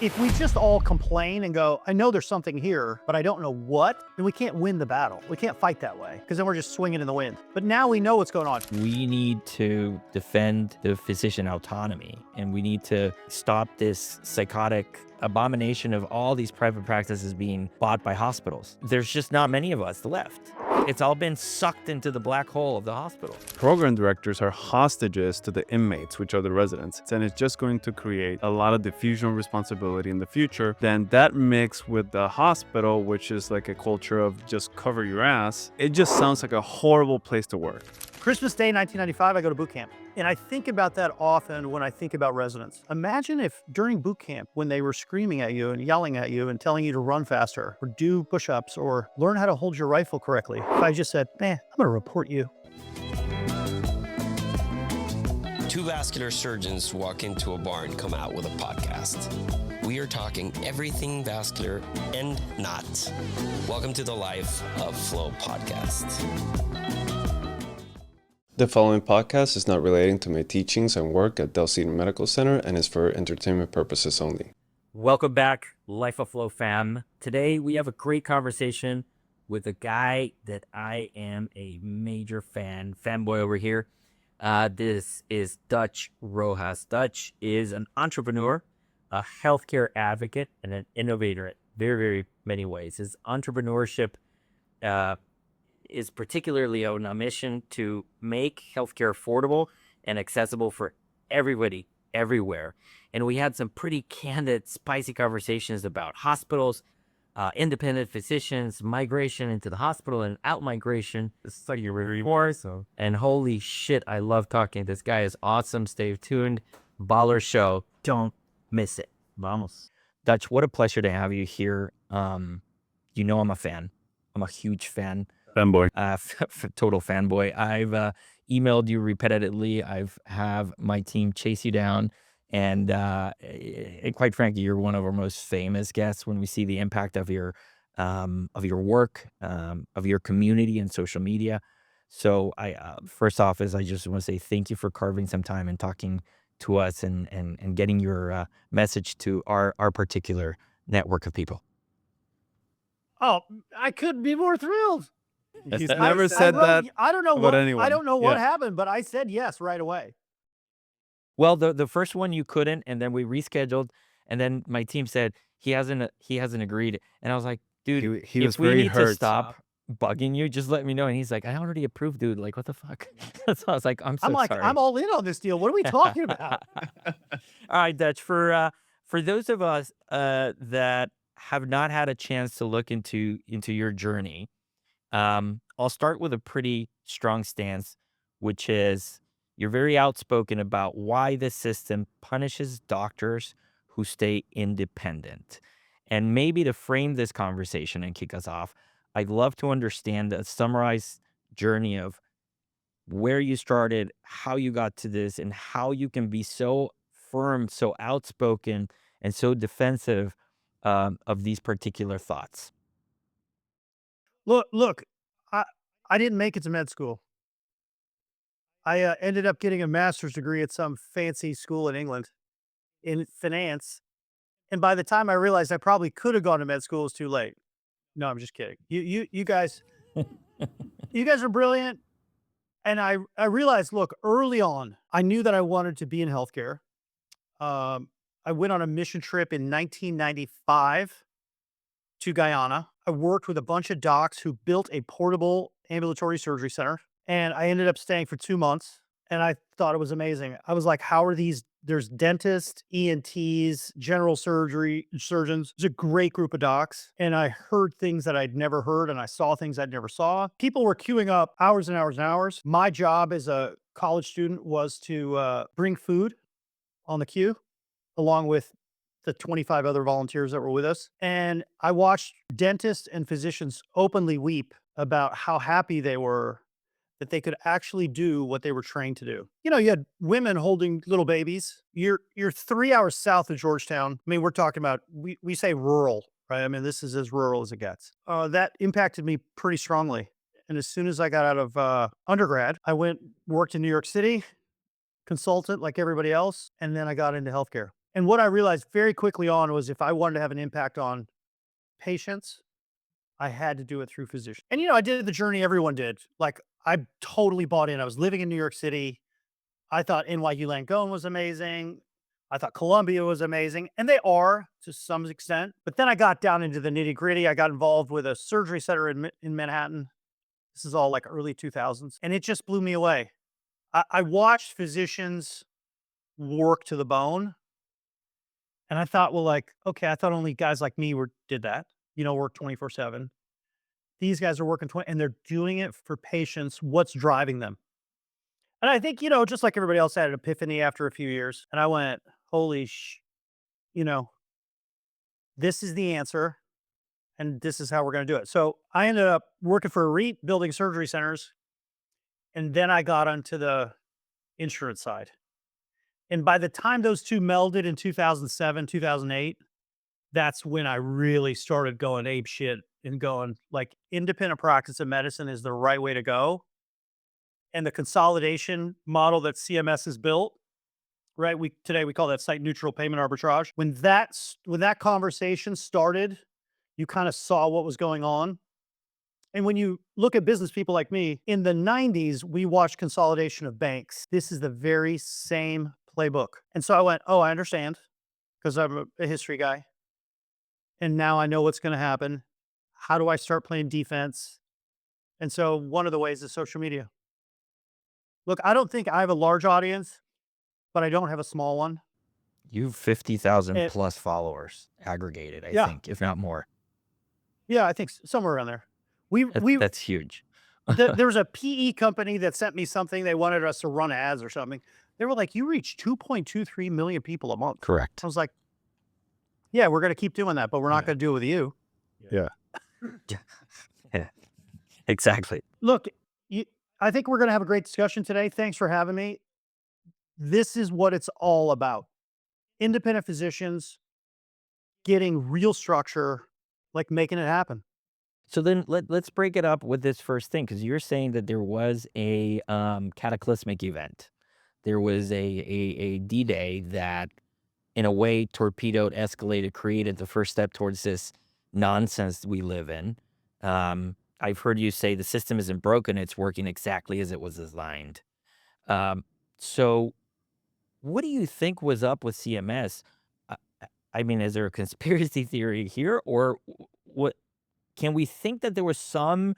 If we just all complain and go, I know there's something here, but I don't know what, then we can't win the battle. We can't fight that way because then we're just swinging in the wind. But now we know what's going on. We need to defend the physician autonomy, and we need to stop this psychotic abomination of all these private practices being bought by hospitals. There's just not many of us left. It's all been sucked into the black hole of the hospital. Program directors are hostages to the inmates, which are the residents, and it's just going to create a lot of diffusion of responsibility in the future. Then that mixed with the hospital, which is like a culture of just cover your ass, it just sounds like a horrible place to work. Christmas Day, 1995, I go to boot camp. And I think about that often when I think about residents. Imagine if during boot camp, when they were screaming at you and yelling at you and telling you to run faster or do push-ups or learn how to hold your rifle correctly, if I just said, I'm gonna report you. Two vascular surgeons walk into a bar and come out with a podcast. We are talking everything vascular and not. Welcome to the Life of Flow podcast. The following podcast is not relating to my teachings and work at Del Cedar Medical Center and is for entertainment purposes only. Welcome back, Life of Flow fam. Today we have a great conversation with a guy that I am a major fanboy over here. This is Dutch Rojas. Dutch is an entrepreneur, a healthcare advocate, and an innovator in very, very many ways. His entrepreneurship is particularly on a mission to make healthcare affordable and accessible for everybody, everywhere. And we had some pretty candid, spicy conversations about hospitals, independent physicians, migration into the hospital and out migration. This is like your review more. And holy shit, I love talking. This guy is awesome. Stay tuned. Baller show. Don't miss it. Vamos. Dutch, what a pleasure to have you here. You know I'm a fan. I'm a huge fan. Fanboy. Total fanboy. I've emailed you repetitively. I've have my team chase you down. And quite frankly, you're one of our most famous guests when we see the impact of your work, of your community and social media. So I first off is I just want to say thank you for carving some time and talking to us and getting your message to our particular network of people. Oh, I couldn't be more thrilled. He's never said that I don't know about what anyone. I don't know what happened, but I said yes right away. Well, the first one you couldn't, and then we rescheduled, and then my team said he hasn't agreed, and I was like, dude, he was if we very need hurt. to stop bugging you, just let me know. And he's like, I already approved, dude. Like, what the fuck? So I was like, I'm sorry. I'm all in on this deal. What are we talking about? All right, Dutch. For those of us that have not had a chance to look into your journey, I'll start with a pretty strong stance, which is you're very outspoken about why the system punishes doctors who stay independent. And maybe to frame this conversation and kick us off, I'd love to understand a summarized journey of where you started, how you got to this, and how you can be so firm, so outspoken, and so defensive of these particular thoughts. Look, I didn't make it to med school. I ended up getting a master's degree at some fancy school in England in finance. And by the time I realized I probably could have gone to med school, it was too late. No, I'm just kidding. You guys, you guys are brilliant. And I realized, look, early on, I knew that I wanted to be in healthcare. I went on a mission trip in 1995 to Guyana. I worked with a bunch of docs who built a portable ambulatory surgery center. And I ended up staying for 2 months, and I thought it was amazing. I was like, how are these? There's dentists, ENTs, general surgeons. It's a great group of docs. And I heard things that I'd never heard, and I saw things I'd never saw. People were queuing up hours and hours and hours. My job as a college student was to bring food on the queue, along with the 25 other volunteers that were with us. And I watched dentists and physicians openly weep about how happy they were that they could actually do what they were trained to do. You know, you had women holding little babies. You're 3 hours south of Georgetown. I mean, we're talking about, we say rural, right? I mean, this is as rural as it gets. That impacted me pretty strongly. And as soon as I got out of undergrad, I worked in New York City, consultant like everybody else, and then I got into healthcare. And what I realized very quickly on was if I wanted to have an impact on patients, I had to do it through physicians. And, I did the journey everyone did. Like, I totally bought in. I was living in New York City. I thought NYU Langone was amazing. I thought Columbia was amazing, and they are to some extent. But then I got down into the nitty gritty. I got involved with a surgery center in Manhattan. This is all like early 2000s, and it just blew me away. I watched physicians work to the bone, and I thought, well, like, okay, I thought only guys like me did that. Work 24/7. These guys are working 20, and they're doing it for patients. What's driving them? And I think, just like everybody else, I had an epiphany after a few years, and I went, holy you know, this is the answer, and this is how we're going to do it. So I ended up working for a REIT, building surgery centers, and then I got onto the insurance side. And by the time those two melded in 2007, 2008, that's when I really started going ape shit and going like independent practice of medicine is the right way to go. And the consolidation model that CMS has built, right? Today we call that site neutral payment arbitrage. When that conversation started, you kind of saw what was going on. And when you look at business people like me, in the 90s, we watched consolidation of banks. This is the very same playbook. And so I went, oh, I understand, because I'm a history guy. And now I know what's going to happen. How do I start playing defense? And so one of the ways is social media. Look, I don't think I have a large audience, but I don't have a small one. You've 50,000 And plus followers aggregated, I yeah, think, if not more. yeah, I think somewhere around there. We That's huge. there was a PE company that sent me something. They wanted us to run ads or something. They were like, "You reach 2.23 million people a month." Correct. I was like, "Yeah, we're going to keep doing that, but we're not Yeah. going to do it with you." Yeah. Yeah, exactly. Look, I think we're going to have a great discussion today. Thanks for having me. This is what it's all about. Independent physicians getting real structure, like making it happen. So then let's break it up with this first thing, because you're saying that there was a cataclysmic event. There was a D-Day that, in a way, torpedoed, escalated, created the first step towards this nonsense we live in. I've heard you say the system isn't broken; it's working exactly as it was designed. Um, so, what do you think was up with CMS? I, I mean, is there a conspiracy theory here, or what? Can we think that there was some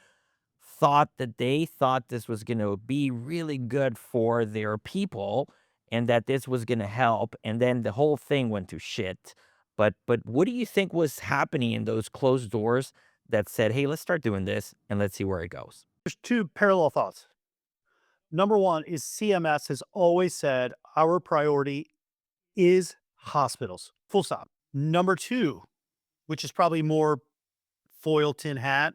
thought that they thought this was going to be really good for their people and that this was going to help, and then the whole thing went to shit? But what do you think was happening in those closed doors that said, "Hey, let's start doing this and let's see where it goes"? There's two parallel thoughts. Number one is CMS has always said our priority is hospitals, full stop. Number two, which is probably more foil tin hat,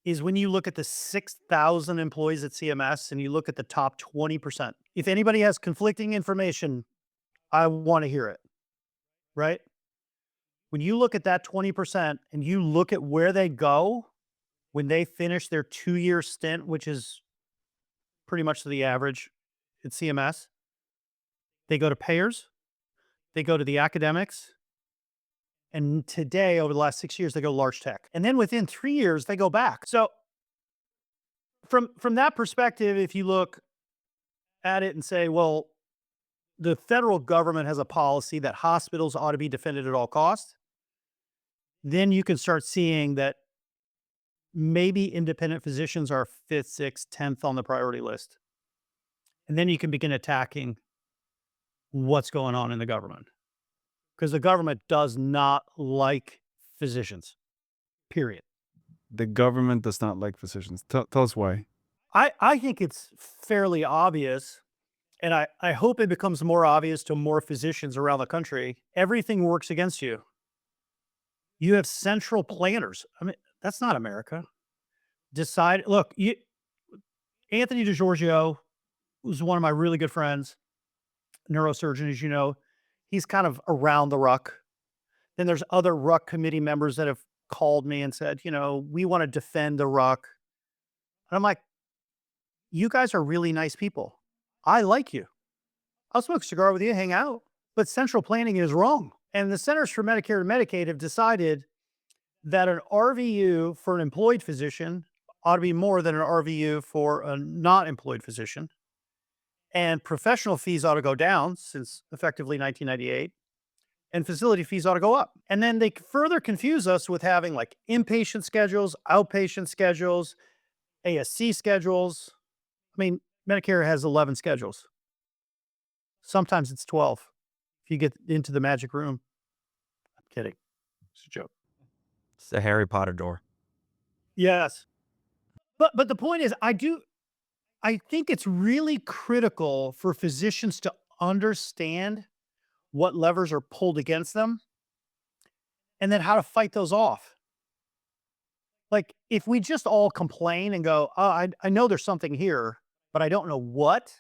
is when you look at the 6,000 employees at CMS and you look at the top 20%. If anybody has conflicting information, I want to hear it, right? When you look at that 20% and you look at where they go when they finish their 2-year stint, which is pretty much the average at CMS, they go to payers, they go to the academics, and today, over the last 6 years, they go large tech. And then within 3 years, they go back. So from that perspective, if you look at it and say, well, the federal government has a policy that hospitals ought to be defended at all costs, then you can start seeing that maybe independent physicians are 5th, 6th, 10th on the priority list. And then you can begin attacking what's going on in the government. Because the government does not like physicians, period. The government does not like physicians. Tell us why. I think it's fairly obvious, and I hope it becomes more obvious to more physicians around the country. Everything works against you. You have central planners. I mean, that's not America. Look, Anthony DiGiorgio, who's one of my really good friends, neurosurgeon, as you know, he's kind of around the ruck. Then there's other ruck committee members that have called me and said, we want to defend the ruck. And I'm like, you guys are really nice people. I like you. I'll smoke a cigar with you, hang out. But central planning is wrong. And the Centers for Medicare and Medicaid have decided that an RVU for an employed physician ought to be more than an RVU for a not employed physician. And professional fees ought to go down since effectively 1998, and facility fees ought to go up. And then they further confuse us with having like inpatient schedules, outpatient schedules, ASC schedules. I mean, Medicare has 11 schedules. Sometimes it's 12 if you get into the magic room. I'm kidding. It's a joke. It's the Harry Potter door. Yes. But the point is, I think it's really critical for physicians to understand what levers are pulled against them and then how to fight those off. Like, if we just all complain and go, oh, I know there's something here, but I don't know what,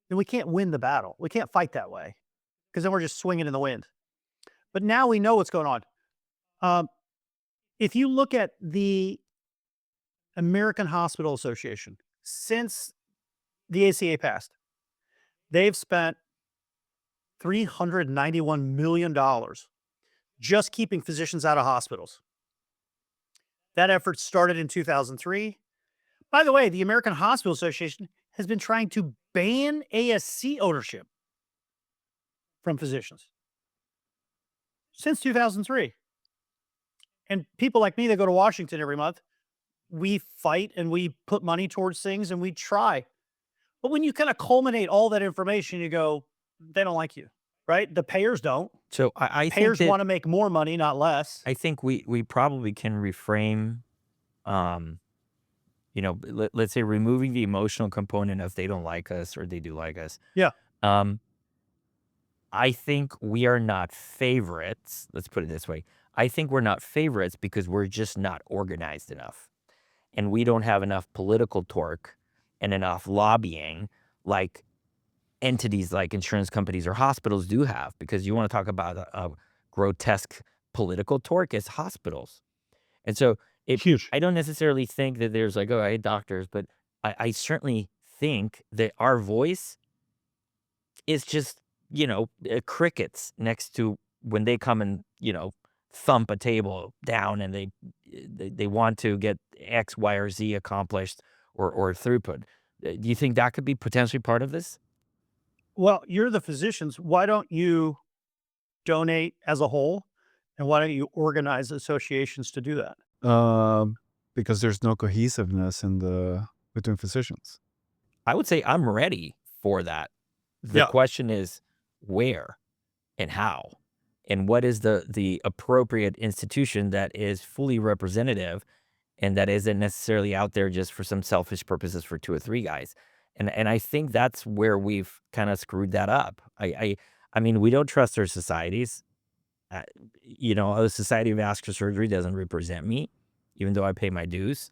then we can't win the battle. We can't fight that way because then we're just swinging in the wind. But now we know what's going on. If you look at the American Hospital Association, since the ACA passed, they've spent $391 million just keeping physicians out of hospitals. That effort started in 2003. By the way, the American Hospital Association has been trying to ban ASC ownership from physicians since 2003. And people like me that go to Washington every month, we fight and we put money towards things and we try. But when you kind of culminate all that information, you go, they don't like you, right? The payers don't. So I think Payers that want to make more money, not less. I think we probably can reframe, let's say removing the emotional component of they don't like us or they do like us. Yeah. I think we are not favorites. Let's put it this way. I think we're not favorites because we're just not organized enough. And we don't have enough political torque and enough lobbying like entities like insurance companies or hospitals do have. Because you want to talk about a grotesque political torque as hospitals. And so Huge. I don't necessarily think that there's like, oh, I hate doctors, but I certainly think that our voice is just, crickets next to when they come and, thump a table down and they want to get X, Y, or Z accomplished or throughput. Do you think that could be potentially part of this? Well, you're the physicians. Why don't you donate as a whole? And why don't you organize associations to do that? Because there's no cohesiveness between physicians. I would say I'm ready for that. The Yeah. question is where and how, and what is the appropriate institution that is fully representative and that isn't necessarily out there just for some selfish purposes for 2 or 3 guys. And I think that's where we've kind of screwed that up. I mean, we don't trust our societies. A Society of Vascular Surgery doesn't represent me, even though I pay my dues.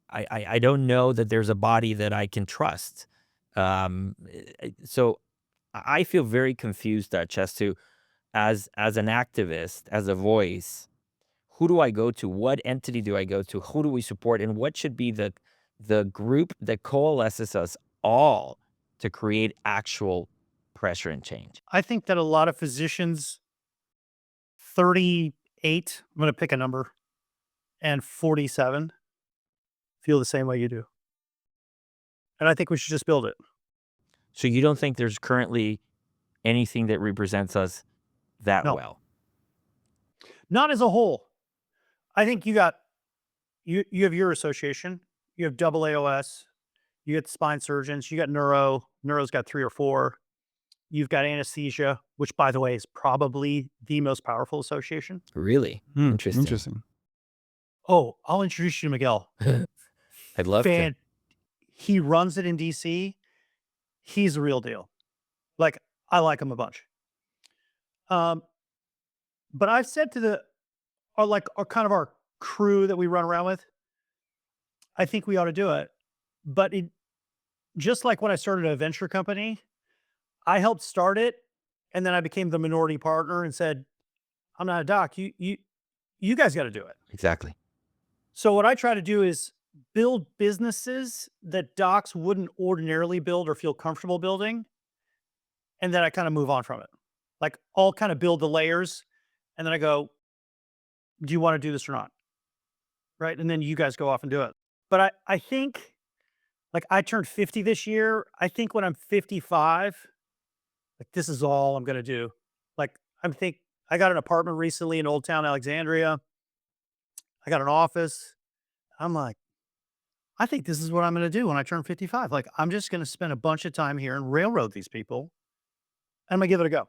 I don't know that there's a body that I can trust. So I feel very confused, Dutch, as to as an activist, as a voice, who do I go to? What entity do I go to? Who do we support? And what should be the group that coalesces us all to create actual pressure and change? I think that a lot of physicians, 38, I'm going to pick a number, and 47 feel the same way you do. And I think we should just build it. So you don't think there's currently anything that represents us that No. well? Not as a whole. I think you have your association, you have AAOS, you get spine surgeons, you got neuro's got 3 or 4. You've got anesthesia, which by the way is probably the most powerful association. Really? Interesting. Oh, I'll introduce you to Miguel. I'd love to. He runs it in DC. He's the real deal. Like, I like him a bunch. But I've said to our crew that we run around with, I think we ought to do it. But just like when I started a venture company, I helped start it, and then I became the minority partner and said, I'm not a doc. You guys got to do it. Exactly. So what I try to do is build businesses that docs wouldn't ordinarily build or feel comfortable building. and then I kind of move on from it. Like I'll kind of build the layers, and then I go, "Do you want to do this or not?" Right, and then you guys go off and do it. But I think like I turned 50 this year. I think when I'm 55, like this is all I'm gonna do. Like I got an apartment recently in Old Town Alexandria. I got an office. I'm like, I think this is what I'm gonna do when I turn 55. Like I'm just gonna spend a bunch of time here and railroad these people. And I'm gonna give it a go.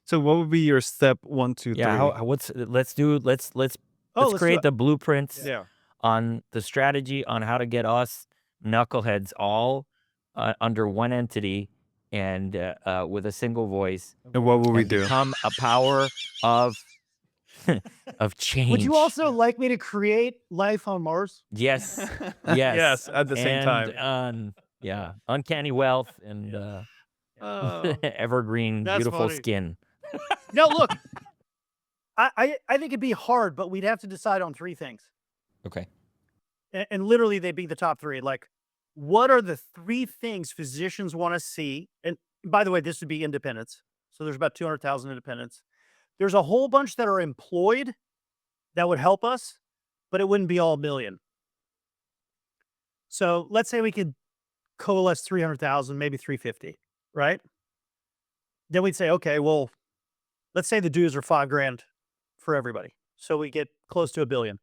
So what would be your step one, two, Yeah, three? Oh, let's let's do create it. the blueprints Yeah. on the strategy on how to get us knuckleheads all under one entity and with a single voice And what would we and do? become a power of of Would you change. also like me to create life on Mars? Yes, Yes, yes, at the same and time. yeah, uncanny wealth and Oh, evergreen, that's beautiful funny. skin. No, look, I think it'd be hard, but we'd have to decide on three things. Okay. And literally they'd be the top three. Like, what are the three things physicians want to see? And by the way, this would be independents. So there's about 200,000 independents. There's a whole bunch that are employed that would help us, but it wouldn't be all a million. So let's say we could coalesce 300,000, maybe 350, right? Then we'd say, okay, well, let's say the dues are 5 grand for everybody. So we get close to a billion.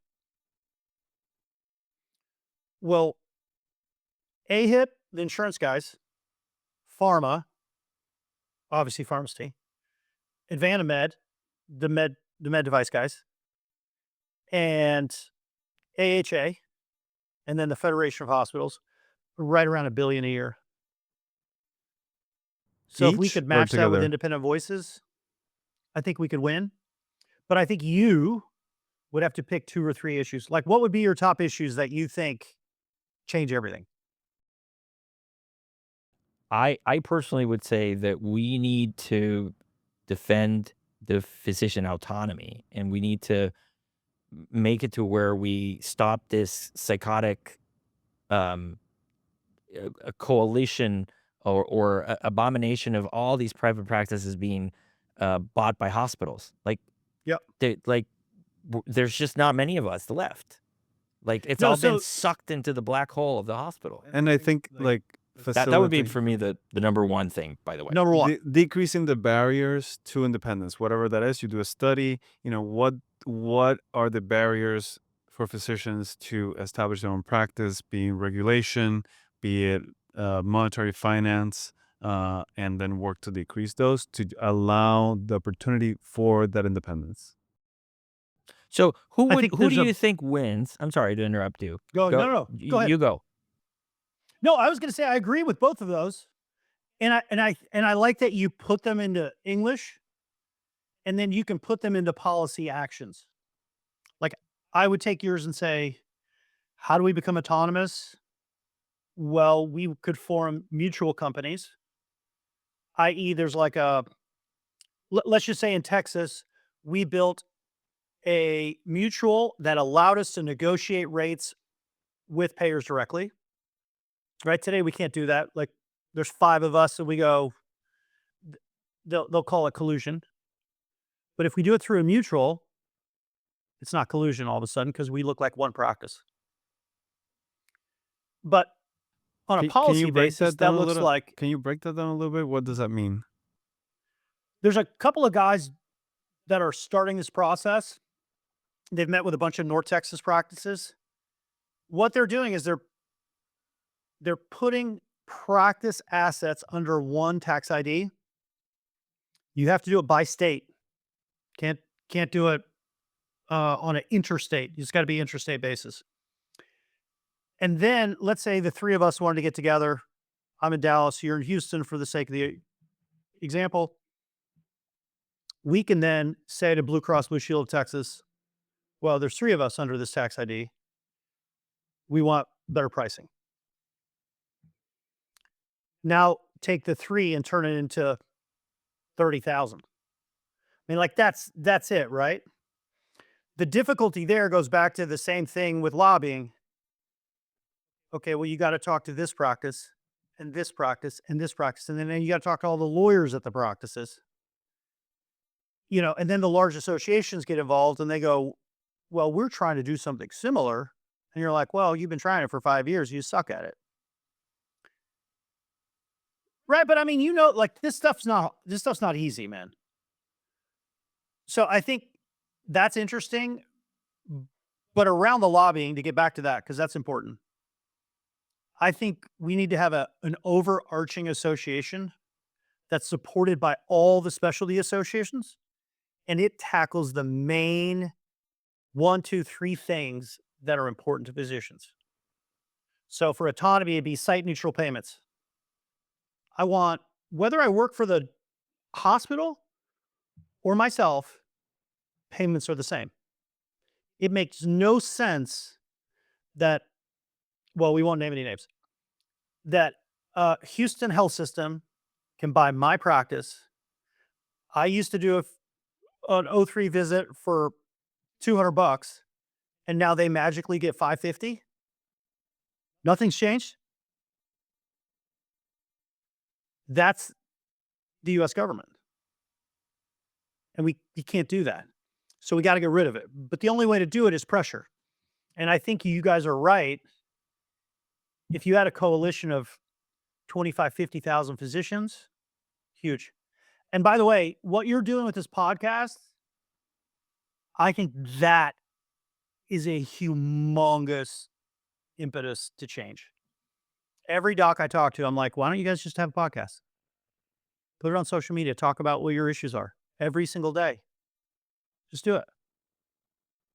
Well, AHIP, the insurance guys, pharma, obviously pharmacy, Advanimed, the med device guys, and AHA, and then the Federation of Hospitals, right around a billion a year. So if we Each could or match that with together? independent voices, I think we could win. But I think you would have to pick 2 or 3 issues. Like, what would be your top issues that you think change everything? I personally would say that we need to defend the physician autonomy, and we need to make it to where we stop this psychotic um, a coalition or abomination of all these private practices being bought by hospitals. Like, Yep. there's just not many of us left. Like, it's No, all been so sucked into the black hole of the hospital. And I think like That would be facility for me the number one thing. By the way, number 1. decreasing the barriers to independence, whatever that is. You do a study. What are the barriers for physicians to establish their own practice, being regulation, be it monetary finance, and then work to decrease those to allow the opportunity for that independence. so I think who do there's a you think wins? I'm sorry to interrupt you. go no, Go, no, no, go ahead. you go. No, I was gonna say I agree with both of those. And I like that you put them into English, and then you can put them into policy actions. Like, I would take yours and say, how do we become autonomous? Well, we could form mutual companies, i.e., there's like let's just say in Texas, we built a mutual that allowed us to negotiate rates with payers directly. Right today, we can't do that. Like, there's 5 of us, and we go, they'll call it collusion. But if we do it through a mutual, it's not collusion all of a sudden because we look like one practice. But on a Can you policy break basis, that that down a looks little? like Can you break that down a little bit? What does that mean? there's a couple of guys that are starting this process. They've met with a bunch of North Texas practices. What they're doing is they're putting practice assets under one tax ID. You have to do it by state. Can't do it on an interstate. It's got to be interstate basis. And then let's say the 3 of us wanted to get together. I'm in Dallas. You're in Houston for the sake of the example. We can then say to Blue Cross Blue Shield of Texas, well, there's 3 of us under this tax ID. We want better pricing. Now take the 3 and turn it into 30,000. I mean, like that's it, right? The difficulty there goes back to the same thing with lobbying. Okay, well, you got to talk to this practice, and this practice and this practice. And then you got to talk to all the lawyers at the practices, and then the large associations get involved and they go, well, we're trying to do something similar. And you're like, well, you've been trying it for 5 years. You suck at it. Right. But I mean, like this stuff's not easy, man. So I think that's interesting. But around the lobbying, to get back to that, because that's important, I think we need to have an overarching association that's supported by all the specialty associations, and it tackles the main 1, 2, 3 things that are important to physicians. So for autonomy, it'd be site neutral payments. I want, whether I work for the hospital or myself, payments are the same. It makes no sense that, well, we won't name any names, that Houston Health System can buy my practice. I used to do an O3 visit for $200, and now they magically get $550. Nothing's changed. That's the US government. And we can't do that. So we got to get rid of it. But the only way to do it is pressure. And I think you guys are right. If you had a coalition of 25, 50,000 physicians, huge. And by the way, what you're doing with this podcast, I think that is a humongous impetus to change. Every doc I talk to, I'm like, why don't you guys just have a podcast? Put it on social media, talk about what your issues are every single day. Just do it.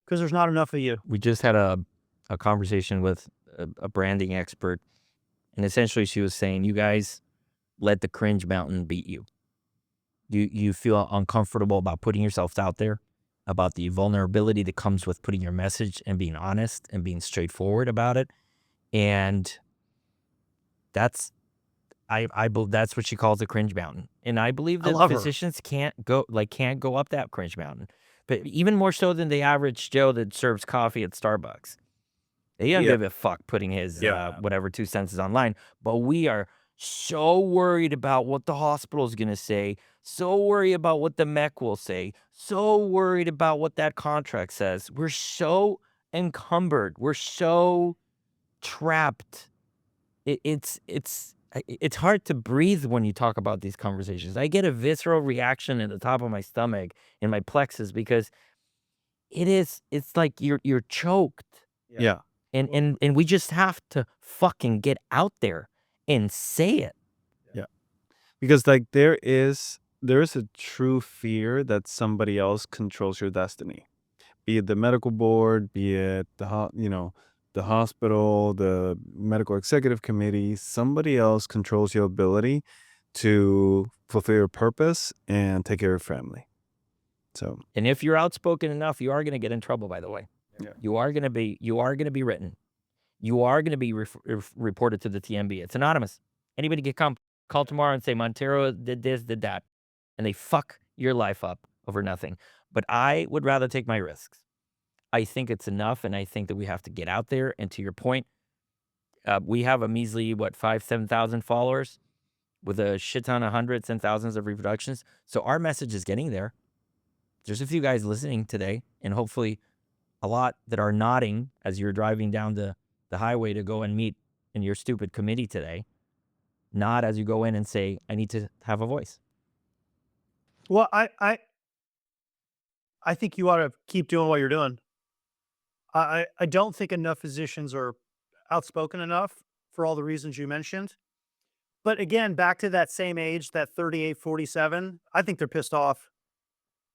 Because there's not enough of you. We just had a conversation with a branding expert, and essentially she was saying, you guys let the cringe mountain beat you. You feel uncomfortable about putting yourself out there, about the vulnerability that comes with putting your message and being honest and being straightforward about it. And that's that's what she calls the cringe mountain. And I believe that physicians can't go up that cringe mountain, but even more so than the average Joe that serves coffee at Starbucks. They don't give a fuck putting his whatever 2 cents is online. But we are so worried about what the hospital is going to say, so worried about what the MEC will say, so worried about what that contract says. We're so encumbered. We're so trapped. It's hard to breathe when you talk about these conversations. I get a visceral reaction at the top of my stomach in my plexus because it's like you're choked. Yeah. And we just have to fucking get out there and say it. Yeah. Because like there is a true fear that somebody else controls your destiny. Be it the medical board, be it the hospital, the medical executive committee, somebody else controls your ability to fulfill your purpose and take care of your family. So, and if you're outspoken enough, you are going to get in trouble, by the way. Yeah. You are going to be written. You are going to be reported to the TMB. It's anonymous. Anybody can call tomorrow and say Montero did this, did that, and they fuck your life up over nothing. But I would rather take my risks. I think it's enough, and I think that we have to get out there. And to your point, we have a measly, 5,000-7,000 followers with a shit ton of hundreds and thousands of reproductions. So our message is getting there. There's a few guys listening today, and hopefully a lot that are nodding as you're driving down the highway to go and meet in your stupid committee today. Nod as you go in and say, I need to have a voice. Well, I think you ought to keep doing what you're doing. I don't think enough physicians are outspoken enough for all the reasons you mentioned. But again, back to that same age, that 38, 47, I think they're pissed off.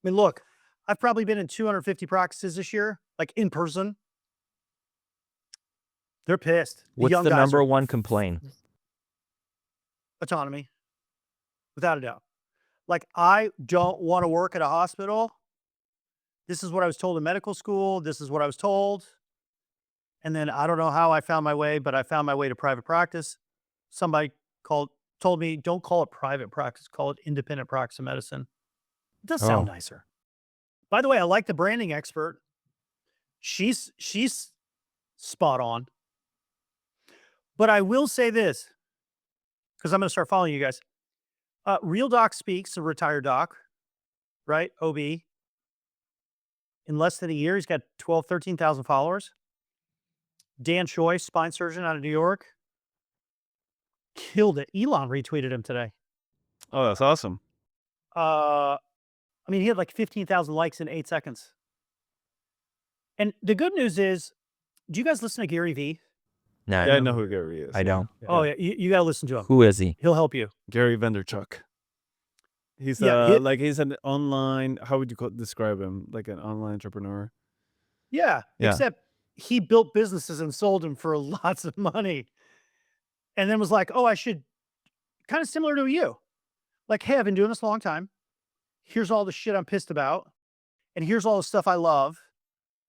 I mean, look, I've probably been in 250 practices this year, like in person. They're pissed. What's the number one complaint? Autonomy, without a doubt. Like, I don't want to work at a hospital. This is what I was told in medical school. This is what I was told. And then I don't know how I found my way, but I found my way to private practice. Somebody told me, don't call it private practice, call it independent practice of medicine. It does sound nicer. By the way, I like the branding expert. She's spot on. But I will say this. because I'm going to start following you guys. Real Doc Speaks, a retired doc, right? OB. In less than a year, he's got 12, 13,000 followers. Dan Choi, spine surgeon out of New York. Killed it. Elon retweeted him today. Oh, that's awesome. I mean, he had like 15,000 likes in 8 seconds. And the good news is, do you guys listen to Gary Vee? No, Yeah, I know who Gary is. I don't. Oh, yeah. You got to listen to him. Who is he? He'll help you. Gary Vaynerchuk. He's Yeah, like he's an online. How would you describe him? Like an online entrepreneur. Yeah. Yeah. Except he built businesses and sold them for lots of money. And then was like, oh, I should, kind of similar to you. Like, hey, I've been doing this a long time. Here's all the shit I'm pissed about. And here's all the stuff I love.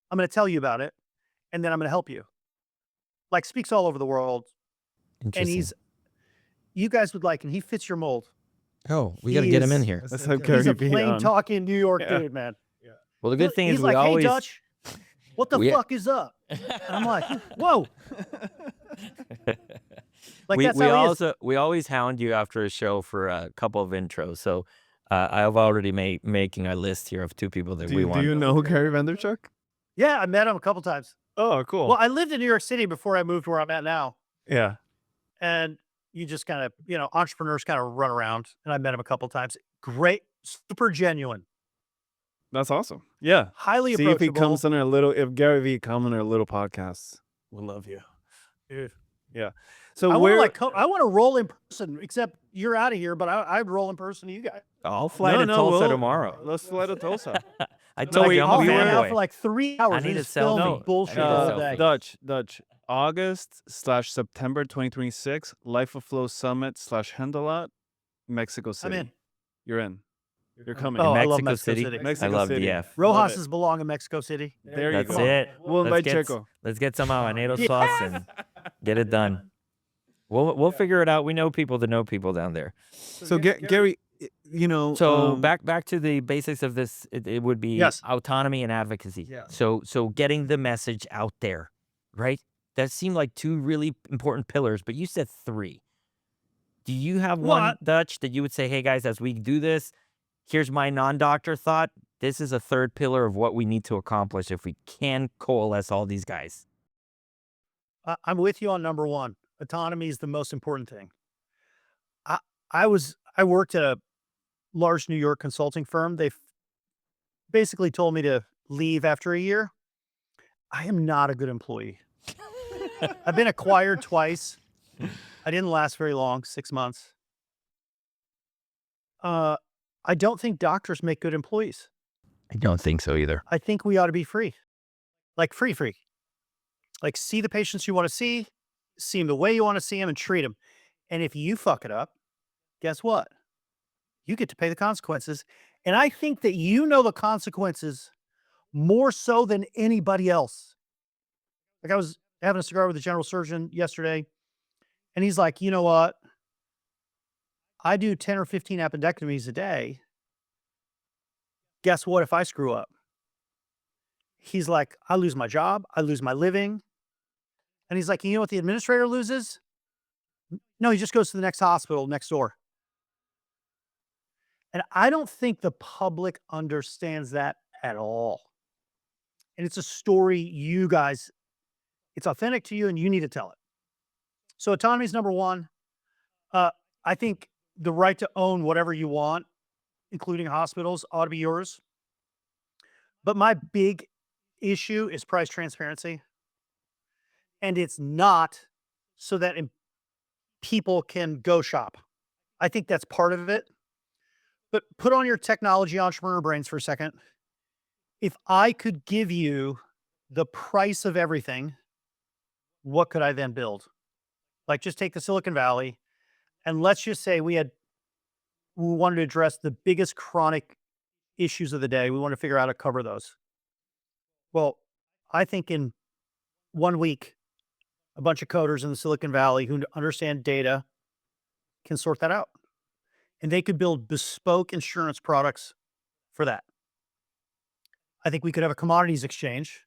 I'm going to tell you about it. And then I'm going to help you. Like, speaks all over the world. And Interesting. you guys would like him. He fits your mold. Oh, we he got to get him in is- here. Let's have He's Gary a Vee plain on. talking New York Yeah. dude, man. Well, the good thing He's is like, we always hey, Dutch, what the we- fuck is up? And I'm like, whoa. Like, that's we how he is. also we always hound you after a show for a couple of intros. So I've already making a list here of 2 people that Do we you, want. do you know Gary Vaynerchuk? Yeah, I met him a couple times. Oh, cool. Well, I lived in New York City before I moved where I'm at now. Yeah. And you just kind of, entrepreneurs kind of run around. And I met him a couple times. Great, super genuine, That's awesome. Yeah. highly See approachable. if he comes on if Gary Vee come on our little podcast, we'll love you. Dude. Yeah. So I where? want to I want to roll in person, except you're out of here, but I'd roll in person to you guys. I'll fly to Tulsa tomorrow. Let's fly to Tulsa. I told wait, you I'm I'll a hang out fanboy. for like 3 hours. I and need a just film selfie. bullshit I need a all selfie. day. Dutch. August/September 2026, Life of Flow Summit /Handalat, Mexico City. in. You're in. You're coming. Oh, In I love Mexico Mexico City. City. I Mexico love City. DF. Love Rojas it. is belong in Mexico City. There you That's go. it. We'll invite Let's Checo. get some habanero Yeah. sauce and get it done. We'll figure it out. We know people that know people down there. So Gary, So back to the basics of this. It would be Yes. autonomy and advocacy. Yeah. So getting the message out there, right? That seemed like 2 really important pillars, but you said 3. Do you have Well, one, Dutch, that you would say, hey guys, as we do this, here's my non-doctor thought. This is a 3rd pillar of what we need to accomplish if we can coalesce all these guys. I'm with you on number 1. Autonomy is the most important thing. I worked at a large New York consulting firm. They basically told me to leave after a year. I am not a good employee. I've been acquired twice. I didn't last very long, 6 months. I don't think doctors make good employees. I don't think so either. I think we ought to be free. Like free. Like see the patients you want to see them the way you want to see them, and treat them. And if you fuck it up, guess what? You get to pay the consequences. And I think that you know the consequences more so than anybody else. Like, I was having a cigar with the general surgeon yesterday, and he's like, you know what? I do 10 or 15 appendectomies a day. Guess what if I screw up? He's like, I lose my job. I lose my living. And he's like, you know what the administrator loses? No, he just goes to the next hospital next door. And I don't think the public understands that at all. And it's a story you guys, it's authentic to you and you need to tell it. So autonomy is number 1. I think the right to own whatever you want, including hospitals, ought to be yours. But my big issue is price transparency. And it's not so that people can go shop. I think that's part of it. But put on your technology entrepreneur brains for a second. If I could give you the price of everything, what could I then build? Like, just take the Silicon Valley, and let's just say we wanted to address the biggest chronic issues of the day. We want to figure out how to cover those. Well, I think in 1 week, a bunch of coders in the Silicon Valley who understand data can sort that out. And they could build bespoke insurance products for that. I think we could have a commodities exchange.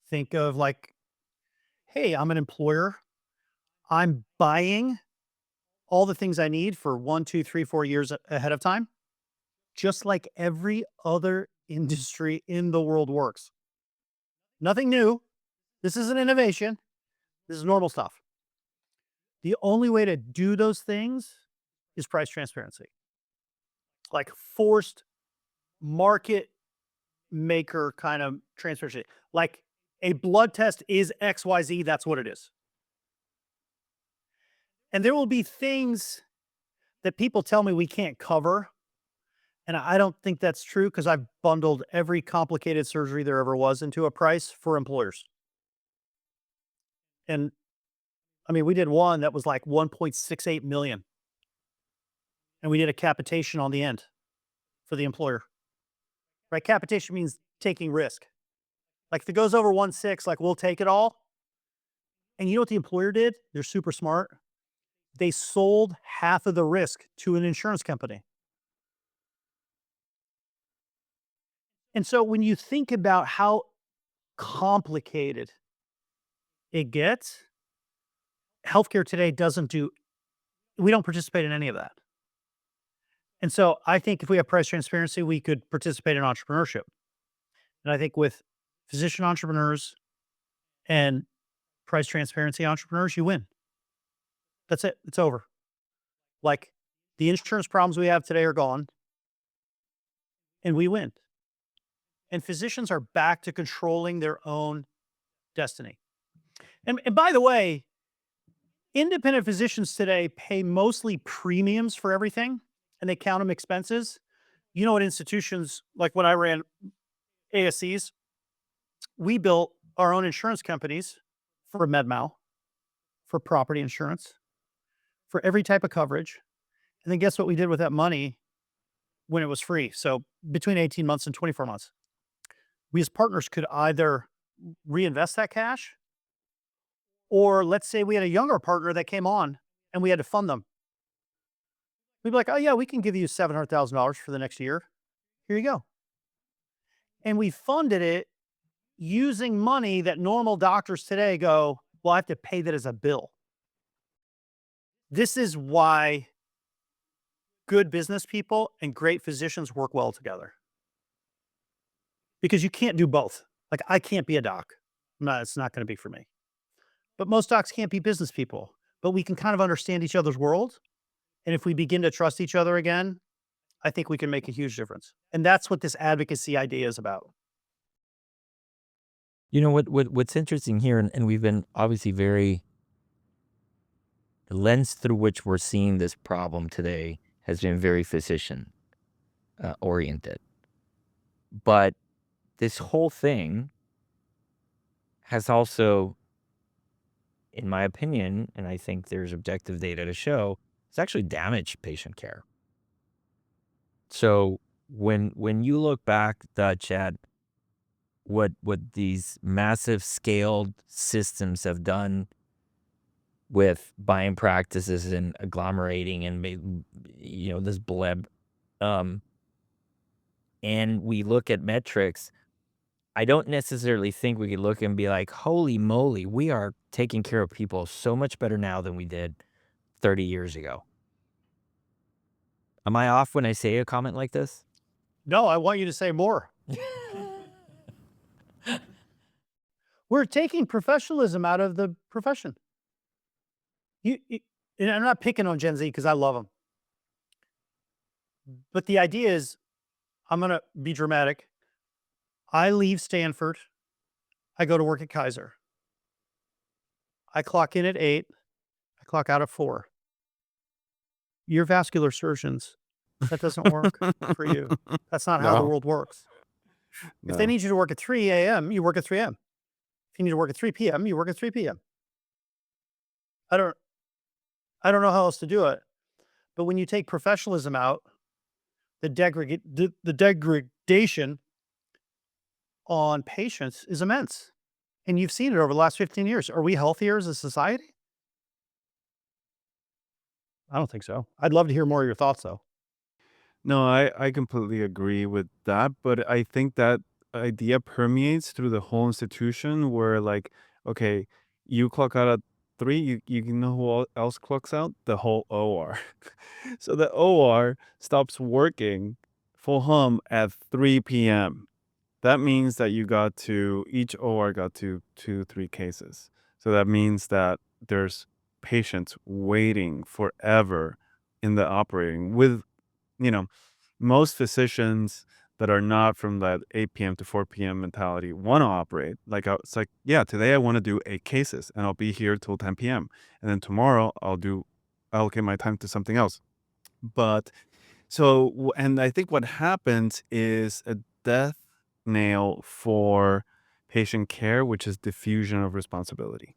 Think of like, hey, I'm an employer. I'm buying all the things I need for 1, 2, 3, 4 years ahead of time, just like every other industry in the world works. Nothing new. This isn't innovation. This is normal stuff. The only way to do those things is price transparency, like forced market maker kind of transparency. Like a blood test is XYZ, that's what it is. And there will be things that people tell me we can't cover. And I don't think that's true because I've bundled every complicated surgery there ever was into a price for employers. And I mean, we did one that was like 1.68 million. And we did a capitation on the end for the employer. Right? Capitation means taking risk. Like if it goes over 1.6, like we'll take it all. And you know what the employer did? They're super smart. They sold half of the risk to an insurance company. And so when you think about how complicated it gets, healthcare today we don't participate in any of that. And so I think if we have price transparency, we could participate in entrepreneurship. And I think with physician entrepreneurs and price transparency entrepreneurs, you win. That's it. It's over. Like the insurance problems we have today are gone and we win. And physicians are back to controlling their own destiny. And by the way, independent physicians today pay mostly premiums for everything and they count them expenses. You know, at institutions like when I ran ASCs, we built our own insurance companies for MedMal, for property insurance, for every type of coverage. And then guess what we did with that money when it was free? So between 18 months and 24 months, we as partners could either reinvest that cash, or let's say we had a younger partner that came on and we had to fund them. We'd be like, oh yeah, we can give you $700,000 for the next year. Here you go. And we funded it using money that normal doctors today go, well, I have to pay that as a bill. This is why good business people and great physicians work well together. Because you can't do both. Like I can't be a doc. No, it's not going to be for me. But most docs can't be business people. But we can kind of understand each other's world. And if we begin to trust each other again, I think we can make a huge difference. And that's what this advocacy idea is about. You know what's interesting here, and we've been obviously the lens through which we're seeing this problem today has been very physician oriented. But this whole thing has also, in my opinion, and I think there's objective data to show, it's actually damaged patient care. So when you look back, Dutch, at what these massive scaled systems have done with buying practices and agglomerating and this bleb, and we look at metrics, I don't necessarily think we could look and be like, holy moly, we are taking care of people so much better now than we did 30 years ago. Am I off when I say a comment like this? No, I want you to say more. We're taking professionalism out of the profession. And I'm not picking on Gen Z because I love them. But the idea is, I'm going to be dramatic. I leave Stanford. I go to work at Kaiser. I clock in at 8. I clock out at 4. You're vascular surgeons. That doesn't work for you. That's not how the world works. If they need you to work at 3 a.m., you work at 3 a.m. If you need to work at 3 p.m., you work at 3 p.m. I don't know how else to do it. But when you take professionalism out, the degradation on patients is immense. And you've seen it over the last 15 years. Are we healthier as a society? I don't think so. I'd love to hear more of your thoughts, though. No, I completely agree with that, but I think that idea permeates through the whole institution where, like, okay, you clock out at 3, you know who else clocks out? The whole OR. So the OR stops working full hum at 3 p.m. That means that each OR got to 3 cases. So that means that there's patients waiting forever in the operating with, you know, most physicians that are not from that 8 p.m. to 4 p.m. mentality want to operate. It's like, yeah, today I want to do 8 cases and I'll be here till 10 p.m. And then tomorrow I'll allocate my time to something else. But and I think what happens is a death nail for patient care, which is diffusion of responsibility.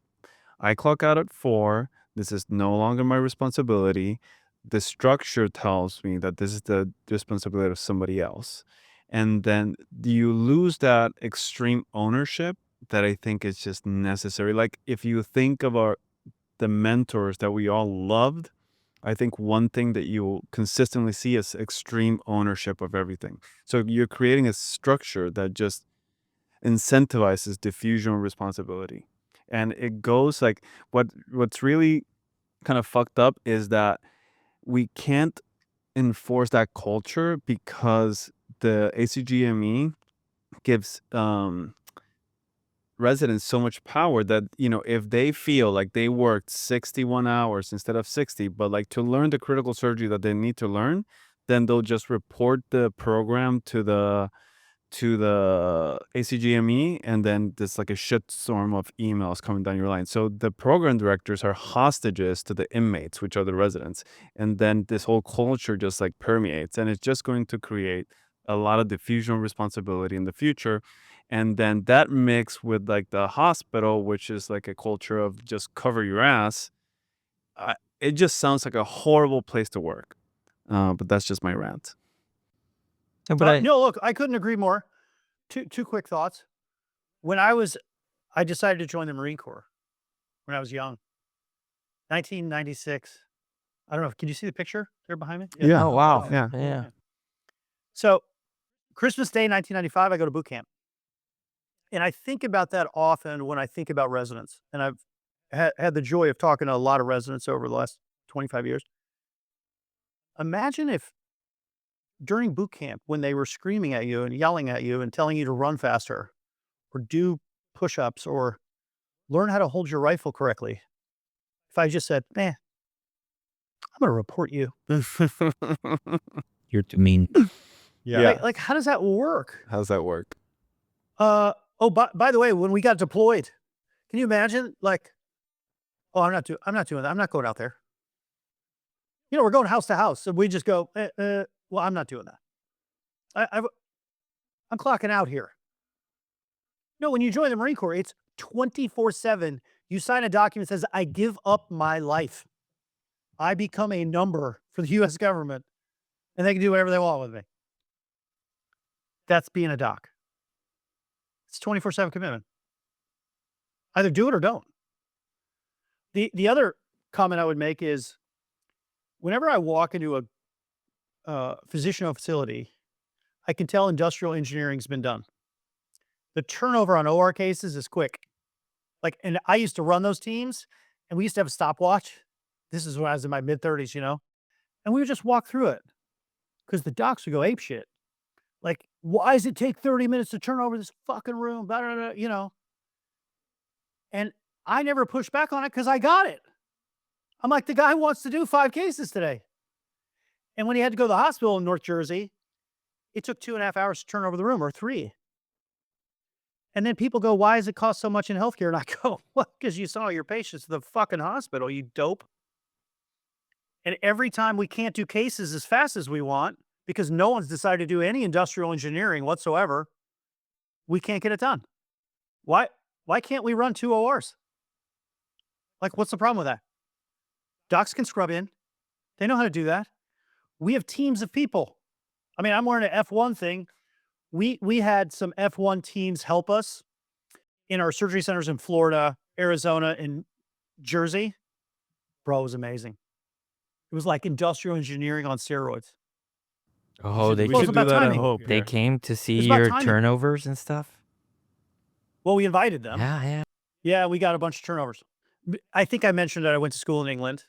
I clock out at 4. This is no longer my responsibility. The structure tells me that this is the responsibility of somebody else. And then you lose that extreme ownership that I think is just necessary. Like if you think of the mentors that we all loved, I think one thing that you'll consistently see is extreme ownership of everything. So you're creating a structure that just incentivizes diffusion of responsibility. And it goes like what's really kind of fucked up is that we can't enforce that culture because the ACGME gives residents so much power that, if they feel like they worked 61 hours instead of 60, but like to learn the critical surgery that they need to learn, then they'll just report the program to the ACGME, and then there's like a shitstorm of emails coming down your line. So the program directors are hostages to the inmates, which are the residents. And then this whole culture just like permeates, and it's just going to create a lot of diffusion of responsibility in the future. And then that mix with like the hospital, which is like a culture of just cover your ass, it just sounds like a horrible place to work. But that's just my rant. No, look, I couldn't agree more. Two quick thoughts. When I decided to join the Marine Corps when I was young, 1996. I don't know. Can you see the picture there behind me? Yeah. Oh, wow. Yeah. Yeah. So Christmas Day, 1995, I go to boot camp. And I think about that often when I think about residents. And I've had the joy of talking to a lot of residents over the last 25 years. Imagine if during boot camp, when they were screaming at you and yelling at you and telling you to run faster or do push-ups or learn how to hold your rifle correctly, if I just said, I'm going to report you. You're too mean. Yeah. Like, how does that work? How's that work? By the way, when we got deployed, can you imagine? Like, I'm not doing that. I'm not going out there. We're going house to house, and we just go. Well, I'm not doing that. I'm clocking out here. No, when you join the Marine Corps, it's 24/7. You sign a document that says, "I give up my life. I become a number for the U.S. government, and they can do whatever they want with me." That's being a doc. It's 24/7 commitment. Either do it or don't. The other comment I would make is, whenever I walk into a physician-owned facility, I can tell industrial engineering's been done. The turnover on OR cases is quick. Like, and I used to run those teams, and we used to have a stopwatch. This is when I was in my mid-30s, and we would just walk through it because the docs would go apeshit. Like, why does it take 30 minutes to turn over this fucking room? Blah, blah, blah, And I never pushed back on it because I got it. I'm like, the guy wants to do 5 cases today. And when he had to go to the hospital in North Jersey, it took 2.5 hours to turn over the room, or 3. And then people go, why does it cost so much in healthcare? And I go, well, because you saw your patients at the fucking hospital, you dope. And every time we can't do cases as fast as we want, because no one's decided to do any industrial engineering whatsoever, we can't get it done. Why can't we run 2 ORs? Like, what's the problem with that? Docs can scrub in. They know how to do that. We have teams of people. I mean, I'm wearing an F1 thing. We had some F1 teams help us in our surgery centers in Florida, Arizona, and Jersey. Bro, it was amazing. It was like industrial engineering on steroids. Oh, we they Well, it's should about do that at timing. Hope. they here. came to see It's about your timing. turnovers and stuff? Well, we invited them. Yeah. Yeah, we got a bunch of turnovers. I think I mentioned that I went to school in England.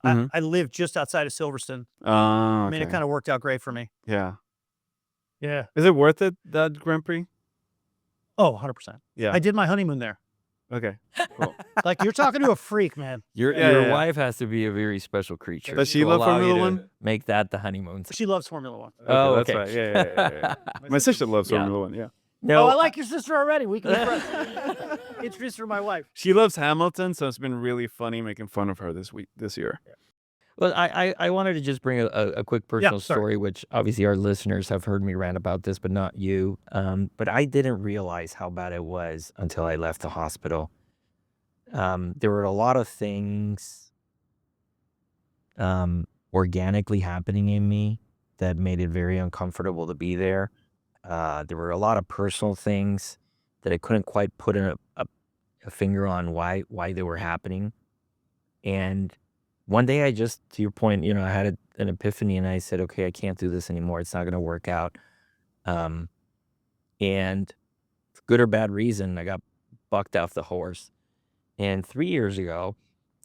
Mhm. I lived just outside of Silverstone. Ah, I mean, it okay. kind of worked out great for me. Yeah. Yeah. Is it worth it, that Grand Prix? Oh, 100%. Yeah. I did my honeymoon there. Okay. Cool. Like, you're talking to a freak, man. Your Yeah, your yeah, yeah. wife has to be a very special creature. Does she to love allow you Formula to 1? Make that the honeymoon. She loves Formula One. Okay, Oh, that's okay. right. Yeah. My sister loves Yeah. Formula 1, yeah. Oh, I No, like your sister already. We can be friends. Introduce her to my wife. She loves Hamilton, so it's been really funny making fun of her this year. well, I wanted to just bring a quick personal sorry. story, which obviously our listeners have heard me rant about this, but not you. But I didn't realize how bad it was until I left the hospital. There were a lot of things organically happening in me that made it very uncomfortable to be there. There were a lot of personal things that I couldn't quite put a finger on why they were happening. And one day I just, to your point, I had an epiphany and I said, okay, I can't do this anymore. It's not going to work out. And for good or bad reason, I got bucked off the horse. And 3 years ago,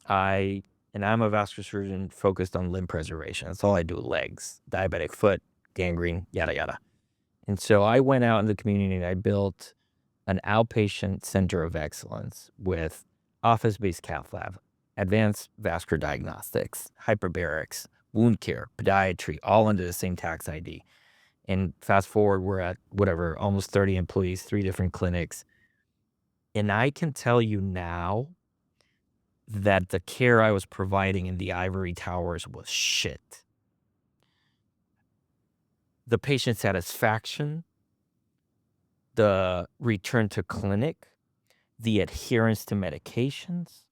I'm a vascular surgeon focused on limb preservation. That's all I do: legs, diabetic foot, gangrene, yada, yada. And so I went out in the community and I built an outpatient center of excellence with office-based cath lab, advanced vascular diagnostics, hyperbarics, wound care, podiatry, all under the same tax ID. And fast forward, we're at whatever, almost 30 employees, 3 different clinics. And I can tell you now that the care I was providing in the ivory towers was shit. The patient satisfaction, the return to clinic, the adherence to medications,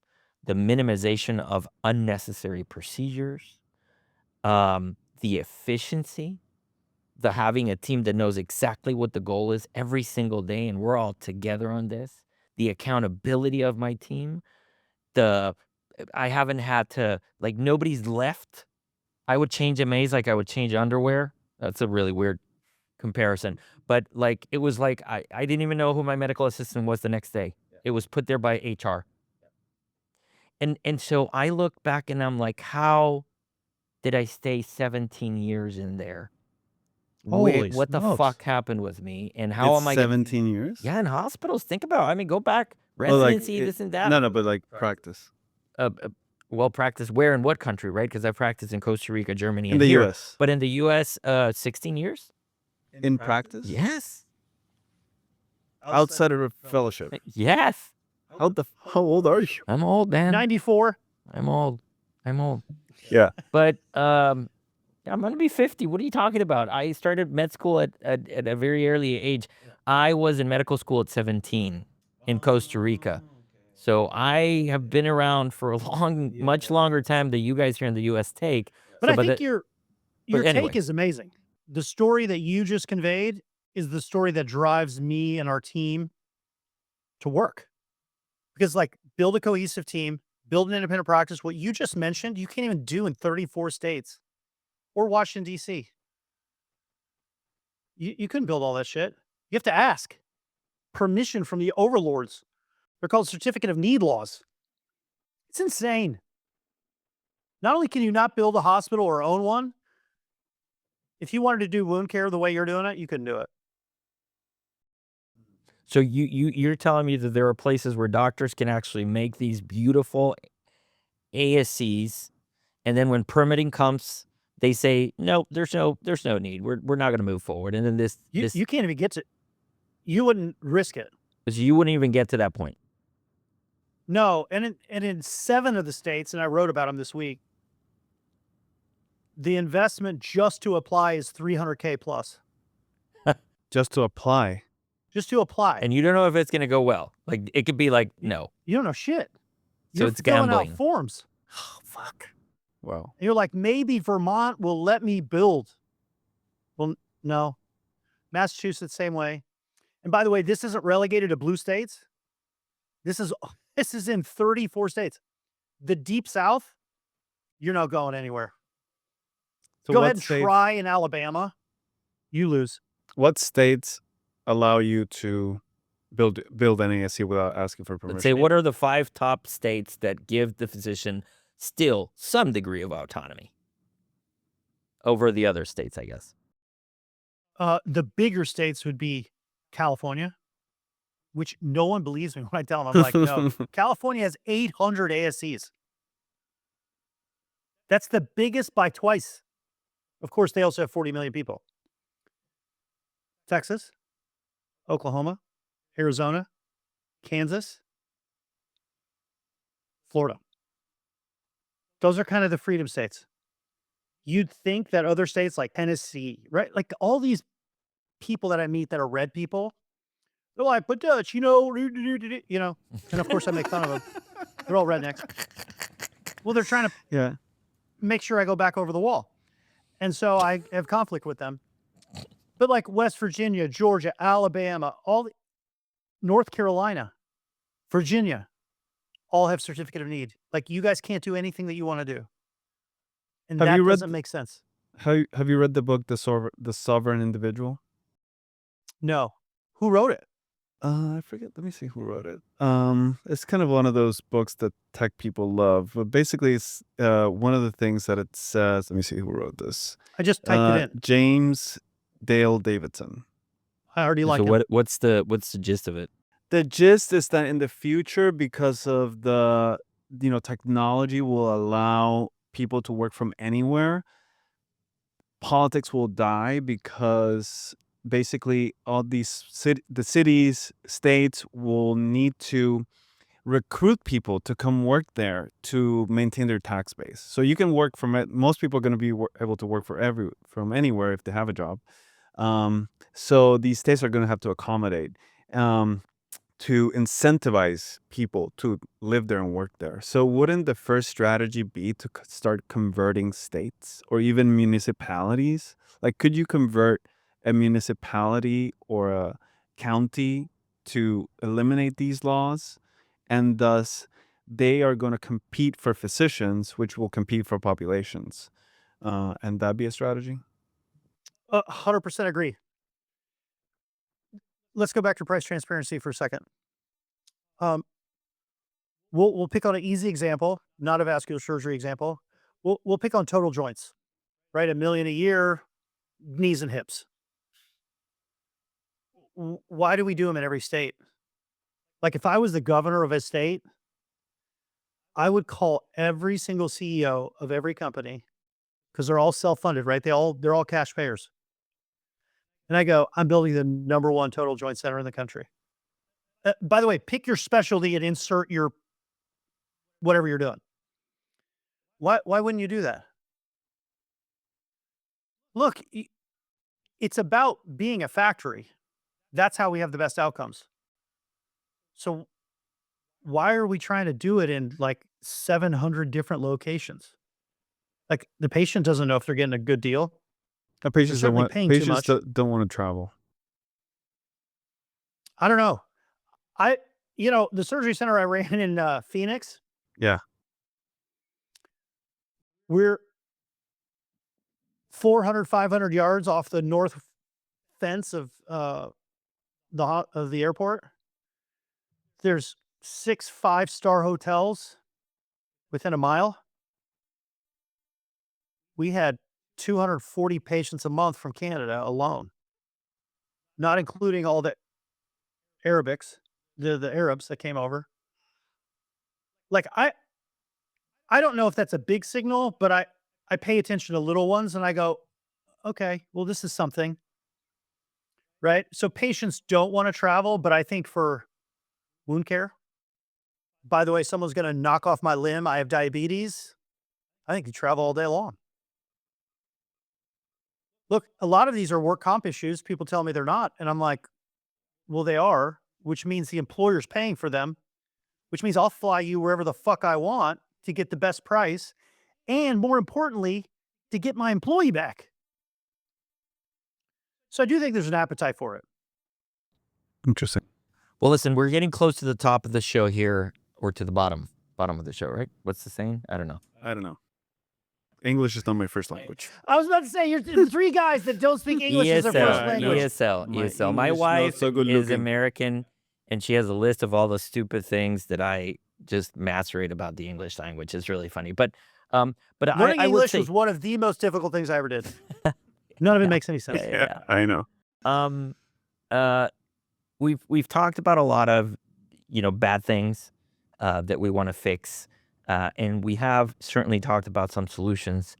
the minimization of unnecessary procedures, the efficiency, the having a team that knows exactly what the goal is every single day and we're all together on this, the accountability of my team, I haven't had to, like, nobody's left. I would change MAs like I would change underwear. That's a really weird comparison. But like, it was like I didn't even know who my medical assistant was the next day. It was put there by HR. And so I look back and I'm like, how did I stay 17 years in there? Holy What the smokes. fuck happened with me? And how It's am I gonna 17 years? Yeah, in hospitals. Think about it. I mean, go back, Oh, like, residency, this and that. No, but like practice. Well, practice where and what country, right? Because I practiced in Costa Rica, Germany, In and the here. US. But in the US, 16 years? In practice? Yes. Outside of a fellowship. Yes. How old are you? I'm old, man. 94. I'm old. Yeah. But I'm gonna be 50. What are you talking about? I started med school at a very early age. I was in medical school at 17 in Costa Rica. So I have been around for a much longer time than you guys here in the US take. But So, I think your anyway. take is amazing. The story that you just conveyed is the story that drives me and our team to work. Because, like, build a cohesive team, build an independent practice. What you just mentioned, you can't even do in 34 states or Washington, D.C. You couldn't build all that shit. You have to ask permission from the overlords. They're called certificate of need laws. It's insane. Not only can you not build a hospital or own one, if you wanted to do wound care the way you're doing it, you couldn't do it. So you're telling me that there are places where doctors can actually make these beautiful ASCs, and then when permitting comes, they say no, there's no need. We're not going to move forward. And then You can't even get to. You wouldn't risk it. you wouldn't even get to that point. No, and in 7 of the states, and I wrote about them this week, the investment just to apply is $300K plus. Just to apply. Just to apply. And you don't know if it's going to go well. Like, it could be like, no. You don't know shit. So You're it's filling gambling. out forms. Oh, fuck. Wow. And you're like, maybe Vermont will let me build. Well, no. Massachusetts, same way. And by the way, this isn't relegated to blue states. This is in 34 states. The Deep South, you're not going anywhere. So Go what ahead and states, try in Alabama. You lose. what states allow you to build an ASC without asking for permission. Let's say, what are the 5 top states that give the physician still some degree of autonomy over the other states, I guess? The bigger states would be California, which no one believes me when I tell them. I'm like, no, California has 800 ASCs. That's the biggest by twice. Of course, they also have 40 million people. Texas, Oklahoma, Arizona, Kansas, Florida. Those are kind of the freedom states. You'd think that other states like Tennessee, right? Like all these people that I meet that are red people, they're like, but Dutch, and of course I make fun of them. They're all rednecks. Well, they're trying to make sure I go back over the wall. And so I have conflict with them. But like West Virginia, Georgia, Alabama, North Carolina, Virginia, all have certificate of need. Like you guys can't do anything that you want to do. And that doesn't make sense. Have you read the book, The Sovereign Individual? No. Who wrote it? I forget. Let me see who wrote it. It's kind of one of those books that tech people love. But basically, it's one of the things that it says. Let me see who wrote this. I just typed it in. James Dale Davidson. I already like it. What's the gist of it? The gist is that in the future, because of the technology will allow people to work from anywhere, politics will die because basically all these the cities, states will need to recruit people to come work there to maintain their tax base. So you can work from it. Most people are going to be able to work from anywhere if they have a job. So these states are going to have to accommodate to incentivize people to live there and work there. So wouldn't the first strategy be to start converting states or even municipalities? Like, could you convert a municipality or a county to eliminate these laws? And thus, they are going to compete for physicians, which will compete for populations. And that'd be a strategy? 100% agree. Let's go back to price transparency for a second. We'll pick on an easy example, not a vascular surgery example. We'll pick on total joints, right? $1 million a year, knees and hips. Why do we do them in every state? Like if I was the governor of a state, I would call every single CEO of every company because they're all self-funded, right? They're all cash payers. And I go, I'm building the #1 total joint center in the country. By the way, pick your specialty and insert your whatever you're doing. Why wouldn't you do that? Look, it's about being a factory. That's how we have the best outcomes. So why are we trying to do it in like 700 different locations? Like the patient doesn't know if they're getting a good deal. Patients too much. don't want to travel. I don't know. The surgery center I ran in Phoenix. Yeah. We're 400, 500 yards off the north fence of the airport. There's 6 5-star hotels within a mile. We had 240 patients a month from Canada alone, not including all the Arabics, the Arabs that came over. Like I don't know if that's a big signal, but I pay attention to little ones and I go, okay, well, this is something, right? So patients don't want to travel, but I think for wound care, by the way, someone's going to knock off my limb. I have diabetes. I think you travel all day long. Look, a lot of these are work comp issues. People tell me they're not. And I'm like, well, they are, which means the employer's paying for them, which means I'll fly you wherever the fuck I want to get the best price. And more importantly, to get my employee back. So I do think there's an appetite for it. Interesting. Well, listen, we're getting close to the top of the show here, or to the bottom of the show, right? What's the saying? I don't know. English is not my first language. I was about to say, you're 3 guys that don't speak English as their first language. ESL. My wife is American. and she has a list of all the stupid things that I just macerate about the English language. It's really funny. But Learning I would English was say, one of the most difficult things I ever did. None of it yeah, makes any sense. yeah, Yeah, yeah. I know. Um, uh, we've talked about a lot of, bad things that we want to fix, and we have certainly talked about some solutions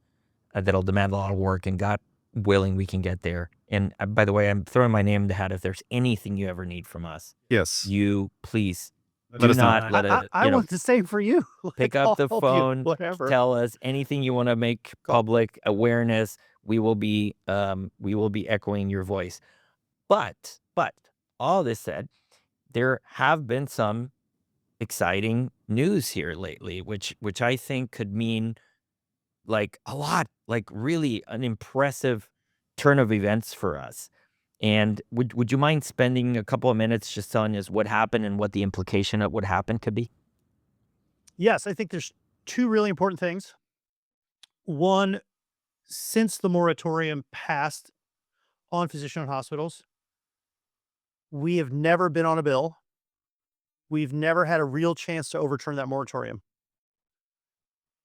that'll demand a lot of work, and God willing, we can get there. And by the way, I'm throwing my name in the hat. If there's anything you ever need from us, Yes. you please Let do us know. not let I, it, I want the same for you. pick Like, up I'll the help you, phone, whatever. tell us anything you want to make Call. public awareness. We will be echoing your voice. But all this said, there have been some exciting news here lately, which I think could mean like a lot, like really an impressive turn of events for us. And would you mind spending a couple of minutes just telling us what happened and what the implication of what happened could be? Yes, I think there's two really important things. One, since the moratorium passed on physician-owned hospitals, we have never been on a bill. We've never had a real chance to overturn that moratorium.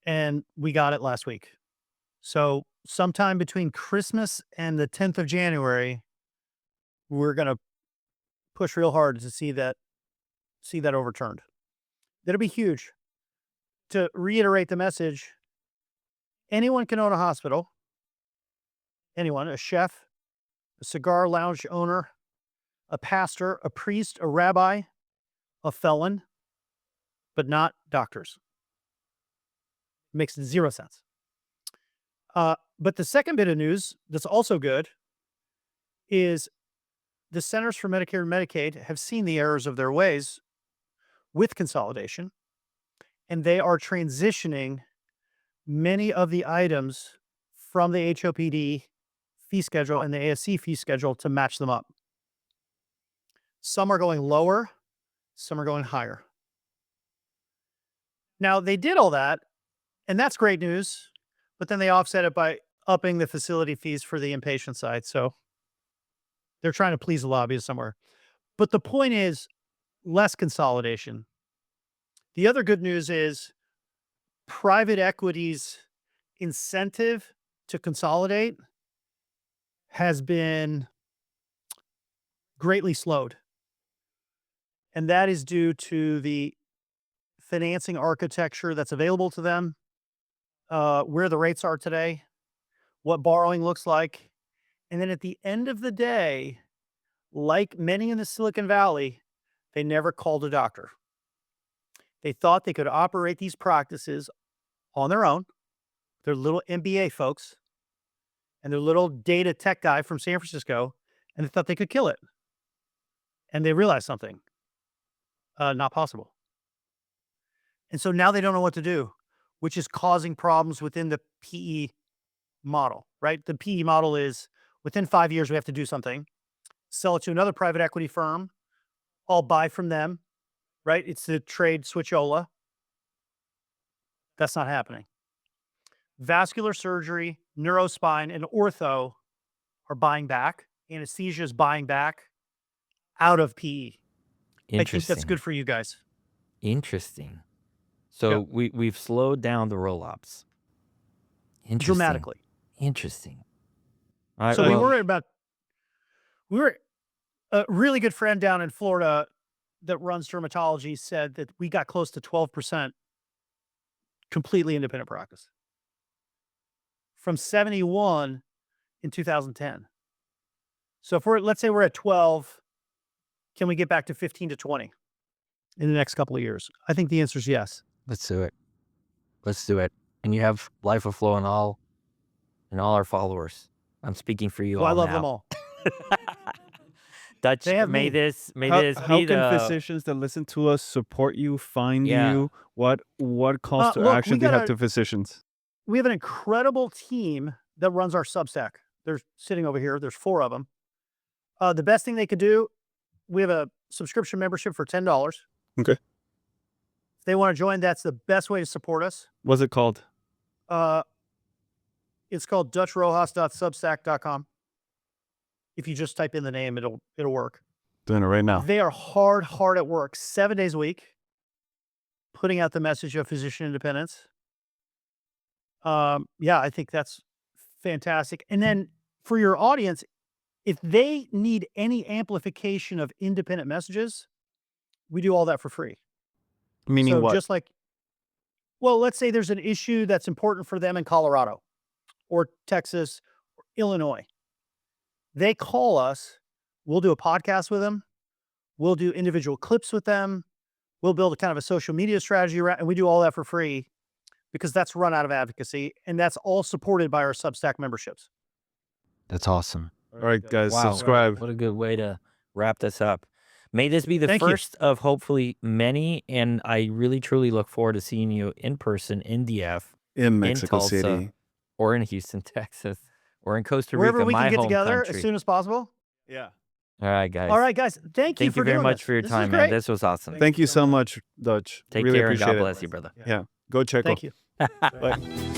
And we got it last week. So sometime between Christmas and the 10th of January, we're going to push real hard to see that overturned. That'll be huge. To reiterate the message, anyone can own a hospital. Anyone, a chef, a cigar lounge owner, a pastor, a priest, a rabbi, a felon, but not doctors. Makes zero sense. But the second bit of news that's also good is the Centers for Medicare and Medicaid have seen the errors of their ways with consolidation, and they are transitioning many of the items from the HOPD fee schedule and the ASC fee schedule to match them up. Some are going lower, some are going higher. Now, they did all that, and that's great news, but then they offset it by upping the facility fees for the inpatient side. So they're trying to please the lobbyists somewhere. But the point is less consolidation. The other good news is private equity's incentive to consolidate has been greatly slowed. And that is due to the financing architecture that's available to them, where the rates are today, what borrowing looks like. And then at the end of the day, like many in the Silicon Valley, they never called a doctor. They thought they could operate these practices on their own. They're little MBA folks and their little data tech guy from San Francisco, and they thought they could kill it. And they realized something, not possible. And so now they don't know what to do, which is causing problems within the PE model, right? The PE model is within 5 years, we have to do something, sell it to another private equity firm, I'll buy from them, right? It's the trade switchola. That's not happening. Vascular surgery, neurospine, and ortho are buying back. Anesthesia is buying back out of PE. I think that's Interesting. good for you guys. Interesting. So we've slowed down the roll-ups. Interesting. Dramatically. Interesting. All right, So well, we were a really good friend down in Florida that runs dermatology said that we got close to 12% completely independent practice from 71 in 2010. So if let's say we're at 12, can we get back to 15 to 20 in the next couple of years? I think the answer is yes. let's do it. Let's do it. And you have Life of Flow and all our followers. I'm speaking for you Well, all I love now. them all. Dutch, They have may me. this How be can the physicians that listen to us support you, find Yeah. you? What calls to Look, action do you have to physicians? We have an incredible team that runs our Substack. They're sitting over here. There's 4 of them. The best thing they could do, we have a subscription membership for $10. Okay. If they want to join, that's the best way to support us. What's it called? It's called DutchRojas.substack.com. If you just type in the name, it'll work. Doing it right now. They are hard at work 7 days a week, putting out the message of physician independence. Yeah, I think that's fantastic. And then for your audience, if they need any amplification of independent messages, we do all that for free. Meaning So what? just like, well, let's say there's an issue that's important for them in Colorado or Texas or Illinois. They call us, we'll do a podcast with them, we'll do individual clips with them, we'll build a kind of a social media strategy around, and we do all that for free because that's run out of advocacy, and that's all supported by our Substack memberships. That's awesome. All right, guys, Wow. subscribe. What a good way to wrap this up. May this be the Thank you. first of hopefully many, and I really truly look forward to seeing you in person in DF, In Mexico Tulsa, City. or in Houston, Texas, or in Costa Rica, Wherever we my can get home together country. as soon as possible. Yeah. All right, guys. All right, guys. Thank you Thank for you very doing much this. for your This is time, man. great. This was awesome. Thank you so much, Dutch. Take Really care and appreciate God it. bless you, brother. Yeah. Go Checo. Thank you. Bye.